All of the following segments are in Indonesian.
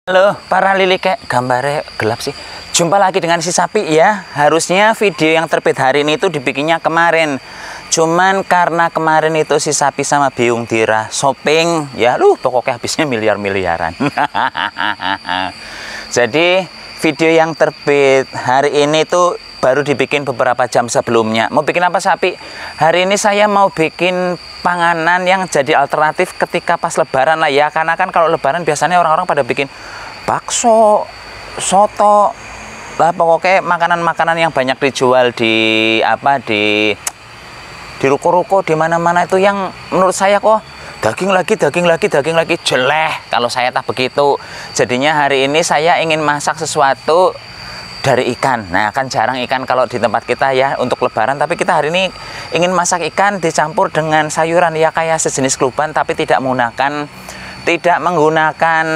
Halo para lilik, gambarnya gelap sih. Jumpa lagi dengan si Sapi ya. Harusnya video yang terbit hari ini itu dibikinnya kemarin. Cuman karena kemarin itu si Sapi sama Biung Dira shopping ya, pokoknya habisnya miliar-miliaran. Jadi video yang terbit hari ini tuh baru dibikin beberapa jam sebelumnya. Mau bikin apa Sapi? Hari ini saya mau bikin panganan yang jadi alternatif ketika pas lebaran lah ya. Karena kan kalau lebaran biasanya orang-orang pada bikin bakso, soto, lah pokoknya makanan-makanan yang banyak dijual di di ruko-ruko di mana-mana itu yang menurut saya kok daging lagi jeleh kalau saya tak begitu. Jadinya hari ini saya ingin masak sesuatu dari ikan. Nah, kan jarang ikan kalau di tempat kita ya untuk lebaran, tapi kita hari ini ingin masak ikan dicampur dengan sayuran ya kayak sejenis keluban tapi tidak menggunakan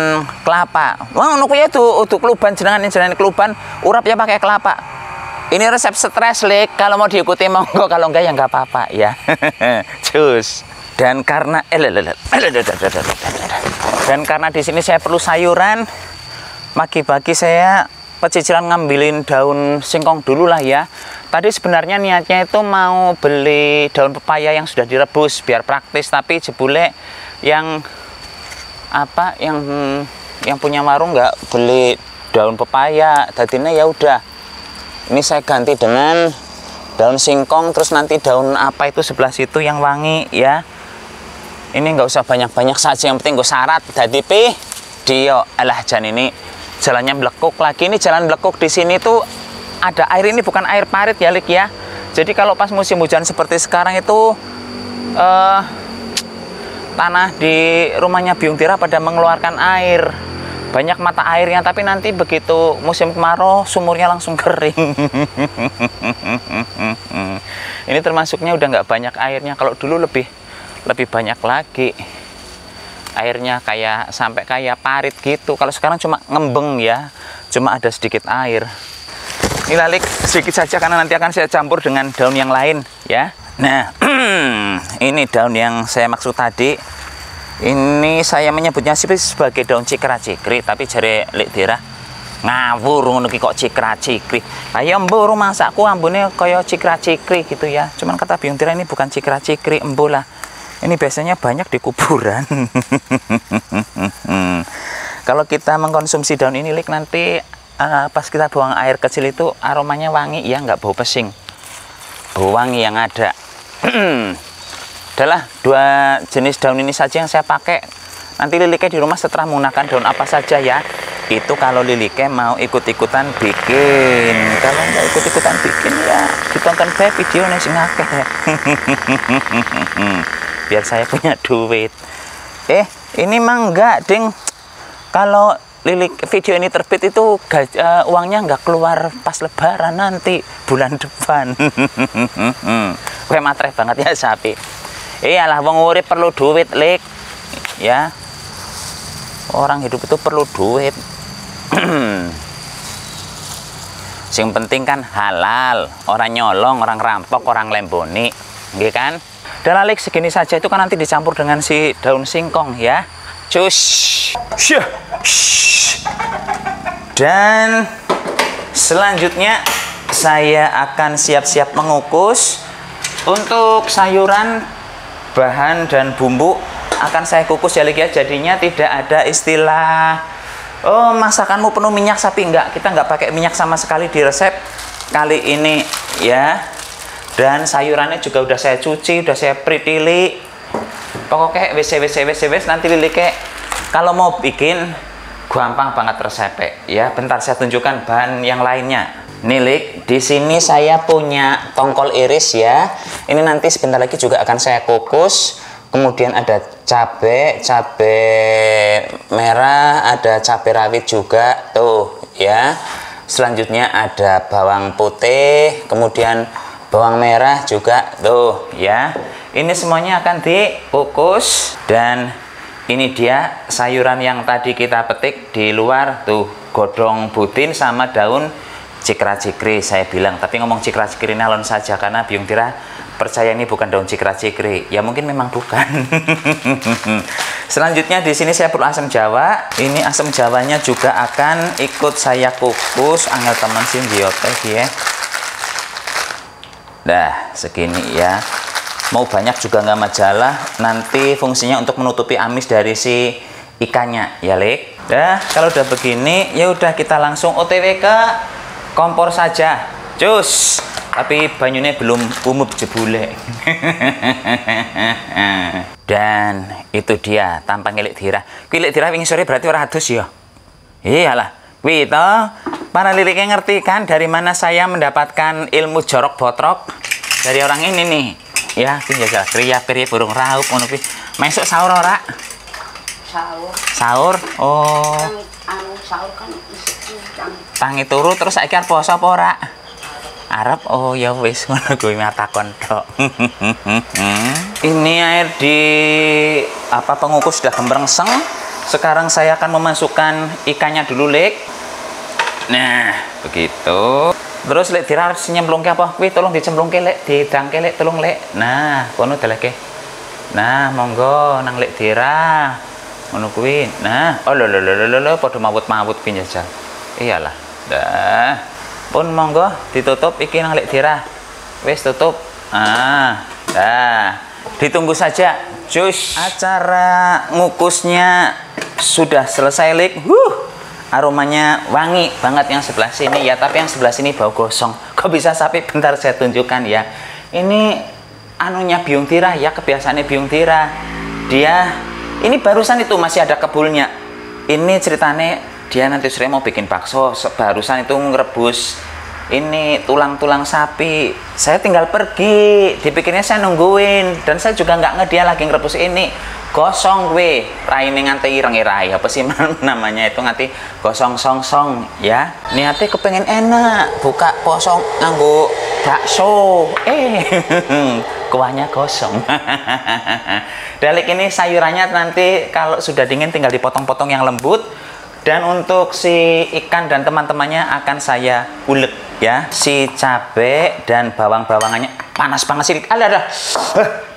kelapa. Wah, nukunya tuh untuk keluban jenengan keluban urap ya pakai kelapa. Ini resep stres lek, kalau mau diikuti monggo, kalau enggak ya enggak apa-apa ya. Cus. Dan karena di sini saya perlu sayuran, pagi-pagi saya pecicilan ngambilin daun singkong dulu lah ya. Tadi sebenarnya niatnya itu mau beli daun pepaya yang sudah direbus biar praktis, tapi jebule yang punya warung nggak beli daun pepaya. Tadinya ya udah, ini saya ganti dengan daun singkong, terus nanti daun apa itu sebelah situ yang wangi ya. Ini nggak usah banyak-banyak saja, yang penting gue syarat jadi dio alah jan ini jalannya blekuk lagi. Ini jalan blekuk di sini tuh ada air, ini bukan air parit ya Lik ya. Jadi kalau pas musim hujan seperti sekarang itu tanah di rumahnya Biung Dira pada mengeluarkan air, banyak mata airnya, tapi nanti begitu musim kemarau sumurnya langsung kering. Ini termasuknya udah nggak banyak airnya, kalau dulu lebih banyak lagi airnya, kayak sampai kayak parit gitu. Kalau sekarang cuma ngembeng ya, cuma ada sedikit air. Ini lalik sedikit saja karena nanti akan saya campur dengan daun yang lain ya. Nah, ini daun yang saya maksud tadi. Ini saya menyebutnya sebagai daun cikra-cikri, tapi jare Lek Dira ngawur ngono ki kok cikra-cikri. Ayo embo masakku ambune kaya cikra-cikri gitu ya. Cuman kata Biung Dira ini bukan cikra-cikri, embo lah. Ini biasanya banyak di kuburan. Kalau kita mengkonsumsi daun ini Lik, nanti pas kita buang air kecil itu aromanya wangi ya, nggak bau pesing. Bau wangi yang ada. Adalah dua jenis daun ini saja yang saya pakai. Nanti liliknya di rumah setelah menggunakan daun apa saja ya. Itu kalau liliknya mau ikut-ikutan bikin. Kalau nggak ikut-ikutan bikin ya ditonton saya video nih sing akeh. Biar saya punya duit. Ini mah enggak ding. Kalau lilik video ini terbit itu uangnya nggak keluar pas lebaran nanti bulan depan. Gue matre banget ya Sapi. Iyalah wong urip perlu duit Lik ya. Orang hidup itu perlu duit. Yang penting kan halal, orang nyolong, orang rampok, orang lemboni, nggih kan? Dan Lik segini saja itu kan nanti dicampur dengan si daun singkong ya. Cus. Dan selanjutnya saya akan siap-siap mengukus. Untuk sayuran, bahan dan bumbu akan saya kukus ya Lik ya. Jadinya tidak ada istilah masakanmu penuh minyak Sapi, enggak. Kita enggak pakai minyak sama sekali di resep kali ini ya. Dan sayurannya juga udah saya cuci, udah saya pritili. Pokoknya wes nanti Liliknya kalau mau bikin gampang banget resepnya ya. Bentar saya tunjukkan bahan yang lainnya. Nih Lik, di sini saya punya tongkol iris ya. Ini nanti sebentar lagi juga akan saya kukus. Kemudian ada cabai merah, ada cabai rawit juga tuh ya. Selanjutnya ada bawang putih, kemudian bawang merah juga tuh ya. Ini semuanya akan dikukus. Dan ini dia sayuran yang tadi kita petik di luar tuh, godong butin sama daun cikra-cikri saya bilang, tapi ngomong cikra-cikri ini alon saja karena biung tira percaya ini bukan daun cikra-cikri. Ya mungkin memang bukan. Selanjutnya di sini saya perlu asam jawa. Ini asam jawanya juga akan ikut saya kukus angel teman simbiote ya. Nah, segini ya. Mau banyak juga nggak masalah. Nanti fungsinya untuk menutupi amis dari si ikannya ya, Lik. Nah, kalau udah begini ya udah kita langsung OTW ke kompor saja, cus. Tapi banyunya belum umup jebule. Dan itu dia tampang Lek Dira. Kuwi Lek Dira wingi sore berarti ora adus ya. Iyalah, kuwi to para liriknya ngerti kan dari mana saya mendapatkan ilmu jorok botrok dari orang ini nih. Ya, kuwi ya kriya peri burung raup ngono kuwi. Mesuk sahur ora? Sahur. Sahur. Oh. Anu sahur kan Tangi turu terus saiki arep poso apa ora? Arep. Oh ya wis ngono kuwi matakon tok. Ini air di pengukus sudah gemrengseng. Sekarang saya akan memasukkan ikannya dulu, Lek. Nah, begitu. Terus Lek Dira harus nyemplungke apa? Kuwi tolong dicemplungke, Lek, didangke, Lek, tolong, Lek. Nah, kono deleke. Nah, monggo nang Lek Dira. Ngono kuwi. Nah, oh lho padha mawut-mawut ki njajal. Iyalah. Dah. Pun monggo ditutup iki nang Lek Dira. Wis tutup. Dah. Ditunggu saja. Cus. Acara ngukusnya sudah selesai, Lik. Aromanya wangi banget yang sebelah sini ya, tapi yang sebelah sini bau gosong. Kok bisa sapi? Bentar saya tunjukkan ya. Ini anunya biung tira ya, kebiasaannya biung tira. Dia ini barusan itu masih ada kebulnya. Ini ceritanya dia nanti sore mau bikin bakso. Barusan itu ngerebus ini tulang-tulang sapi. Saya tinggal pergi, dipikirnya saya nungguin, dan saya juga nggak dia lagi ngerebus ini. Gosong gue, raine nganti ireng-irai apa sih namanya itu nganti gosong song ya. Niatnya kepengen enak, buka kosong nganggo bakso. Kuahnya gosong. Dalik ini sayurannya nanti kalau sudah dingin tinggal dipotong-potong yang lembut. Dan untuk si ikan dan teman-temannya akan saya ulek ya. Si cabai dan bawang-bawangannya panas banget sih. Alah,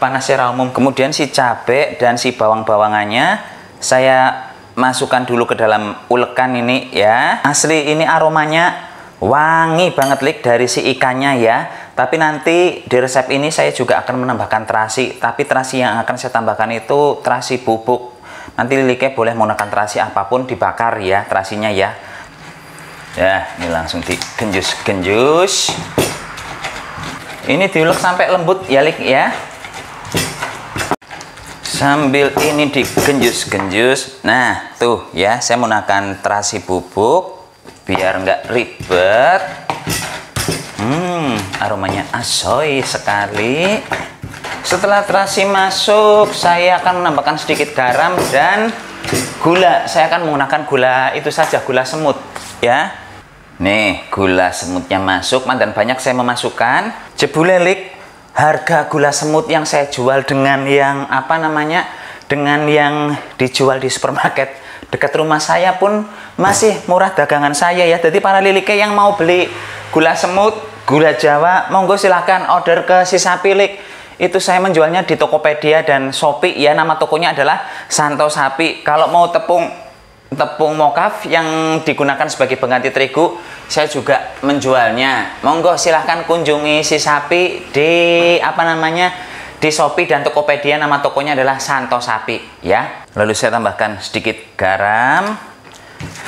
panasnya umum. Kemudian si cabai dan si bawang-bawangannya saya masukkan dulu ke dalam ulekan ini ya. Asli ini aromanya wangi banget, Lik, dari si ikannya ya. Tapi nanti di resep ini saya juga akan menambahkan terasi. Tapi terasi yang akan saya tambahkan itu terasi bubuk. Nanti Lilike boleh menggunakan terasi apapun, dibakar ya terasinya ya. Ya, ini langsung digenjus-genjus. Ini diulek sampai lembut ya, Lik ya. Sambil ini digenjus-genjus. Nah, tuh ya, saya menggunakan terasi bubuk biar nggak ribet. Aromanya asoy sekali. Setelah terasi masuk, saya akan menambahkan sedikit garam dan gula. Saya akan menggunakan gula itu saja, gula semut ya. Nih, gula semutnya masuk, dan banyak saya memasukkan. Jebule, Lik, harga gula semut yang saya jual dengan yang dengan yang dijual di supermarket dekat rumah saya pun masih murah dagangan saya ya. Jadi para Lilike yang mau beli gula semut, gula Jawa, monggo silahkan order ke si Sapi, Lik. Itu saya menjualnya di Tokopedia dan Shopee ya. Nama tokonya adalah Santo Sapi. Kalau mau tepung mokaf yang digunakan sebagai pengganti terigu, saya juga menjualnya. Monggo silahkan kunjungi si Sapi di di Shopee dan Tokopedia. Nama tokonya adalah Santo Sapi ya. Lalu saya tambahkan sedikit garam.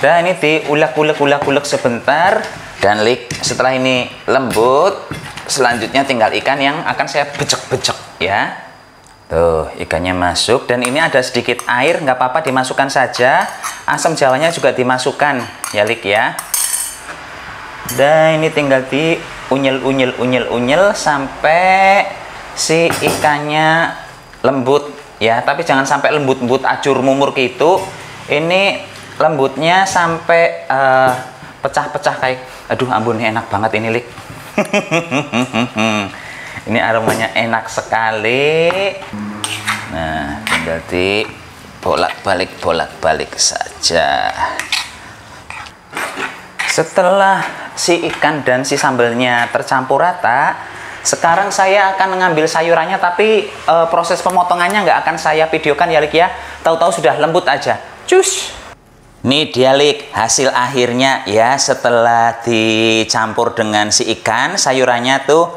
Dan ini diulek-ulek sebentar. Dan, Lik, setelah ini lembut, selanjutnya tinggal ikan yang akan saya becek-becek ya. Tuh, ikannya masuk dan ini ada sedikit air, nggak apa-apa dimasukkan saja. Asam jawanya juga dimasukkan ya, Lik ya. Dan ini tinggal diunyel sampai si ikannya lembut ya. Tapi jangan sampai lembut-lembut acur mumur gitu. Ini lembutnya sampai pecah-pecah kayak, aduh ampun, enak banget ini, Lik. Ini aromanya enak sekali. Nah, tinggal di bolak-balik saja. Setelah si ikan dan si sambelnya tercampur rata, sekarang saya akan mengambil sayurannya, tapi proses pemotongannya nggak akan saya videokan ya Lik ya. Tahu-tahu sudah lembut aja. Cus. Nih dia Lik, hasil akhirnya ya setelah dicampur dengan si ikan, sayurannya tuh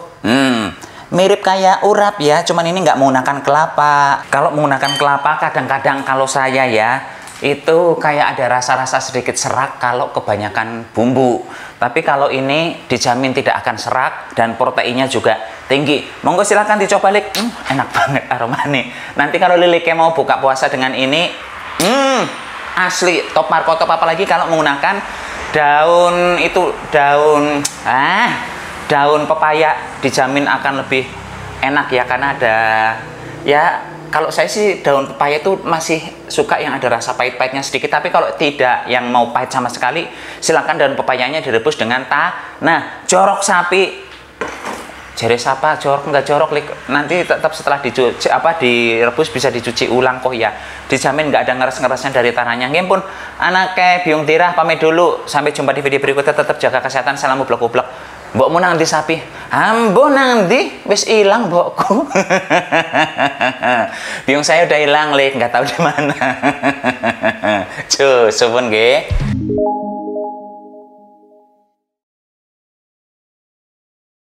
mirip kayak urap ya, cuman ini nggak menggunakan kelapa. Kalau menggunakan kelapa kadang-kadang kalau saya ya, itu kayak ada rasa-rasa sedikit serak kalau kebanyakan bumbu. Tapi kalau ini dijamin tidak akan serak dan proteinnya juga tinggi. Monggo silahkan dicoba Lik. Enak banget aromanya. Nanti kalau Liliknya mau buka puasa dengan ini, asli top marko top, apalagi kalau menggunakan daun pepaya, dijamin akan lebih enak ya, karena ada ya, kalau saya sih daun pepaya itu masih suka yang ada rasa pahit-pahitnya sedikit, tapi kalau tidak yang mau pahit sama sekali, silakan daun pepayanya direbus dengan tanah. Jorok sapi, jere sapa jorok nggak jorok Lik, nanti tetap setelah dicuci direbus bisa dicuci ulang kok ya, dijamin nggak ada ngeres-ngeresnya dari tanahnya. Nggih pun anake biung tirah pamit dulu, sampai jumpa di video berikutnya. Tetap jaga kesehatan, salam ublek-ublek. Mbokmu nang ndi sapi? Ambo nang ndi? Wis ilang mbokku. Biung saya udah hilang Lik, nggak tahu di mana. Cus, suwun nggih.